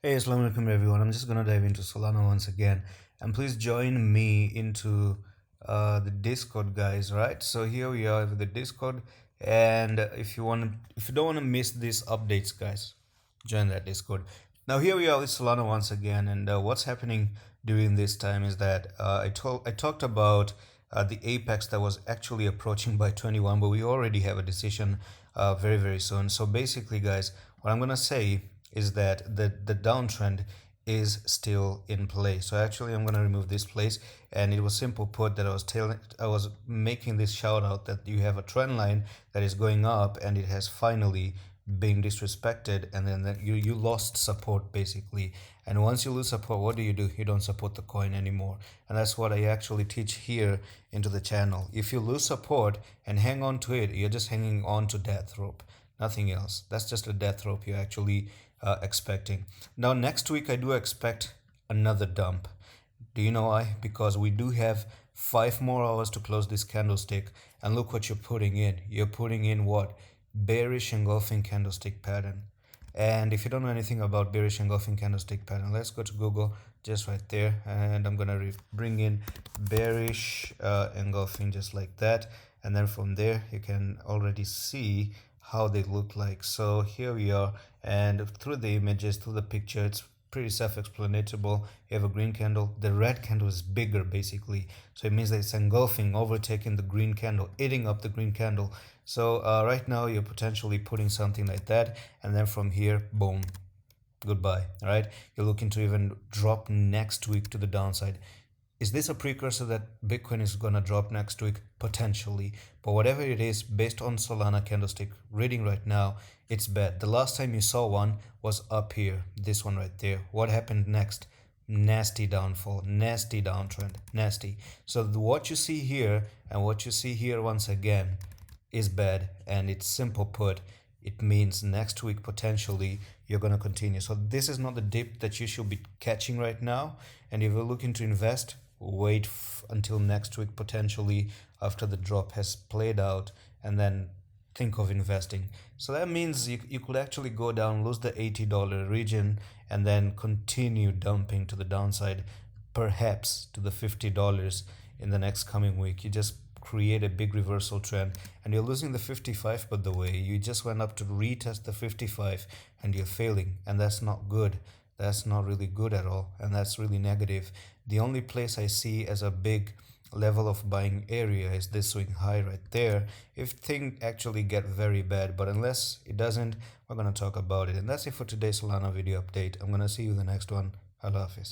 Hey, assalamu alaikum everyone. I'm just gonna dive into Solana once again, and please join me into the Discord, guys. Right? So here we are with the Discord, and if you don't want to miss these updates, guys, join that Discord. Now here we are with Solana once again, and what's happening during this time is that I talked about the apex that was actually approaching by 21, but we already have a decision very soon. So basically, guys, what I'm gonna say is that the downtrend is still in place. So actually I'm going to remove this place, and it was simple put that I was making this shout out that you have a trend line that is going up and it has finally been disrespected, and then you lost support basically. And once you lose support, what do? You don't support the coin anymore. And that's what I actually teach here into the channel. If you lose support and hang on to it, you're just hanging on to death rope, nothing else. That's just a death rope you're actually expecting. Now next week I do expect another dump. Do you know why? Because we do have 5 more hours to close this candlestick, and look what you're putting in. You're putting in what? Bearish engulfing candlestick pattern. And if you don't know anything about bearish engulfing candlestick pattern, let's go to Google just right there, and I'm gonna bring in bearish engulfing just like that, and then from there you can already see how they look like. So here we are, and through the images, through the picture, it's pretty self-explanatory. You have a green candle, the red candle is bigger basically, so it means that it's engulfing, overtaking the green candle, eating up the green candle. So right now you're potentially putting something like that, and then from here, boom, goodbye. All right, you're looking to even drop next week to the downside. Is this a precursor that Bitcoin is going to drop next week? Potentially. But whatever it is, based on Solana candlestick reading right now, it's bad. The last time you saw one was up here, this one right there. What happened next? Nasty downfall, nasty downtrend, nasty. So what you see here and what you see here once again is bad, and it's simple put. It means next week potentially you're going to continue. So this is not the dip that you should be catching right now. And if you're looking to invest, wait until next week potentially, after the drop has played out, and then think of investing. So that means you could actually go down, lose the $80 region, and then continue dumping to the downside, perhaps to the $50 in the next coming week. You just create a big reversal trend, and you're losing the 55, but the way you just went up to retest the 55 and you're failing, and that's not good. That's not really good at all, and that's really negative. The only place I see as a big level of buying area is this swing high right there, if things actually get very bad. But unless it doesn't, we're going to talk about it. And that's it for today's Solana video update. I'm going to see you in the next one. Allah Hafiz.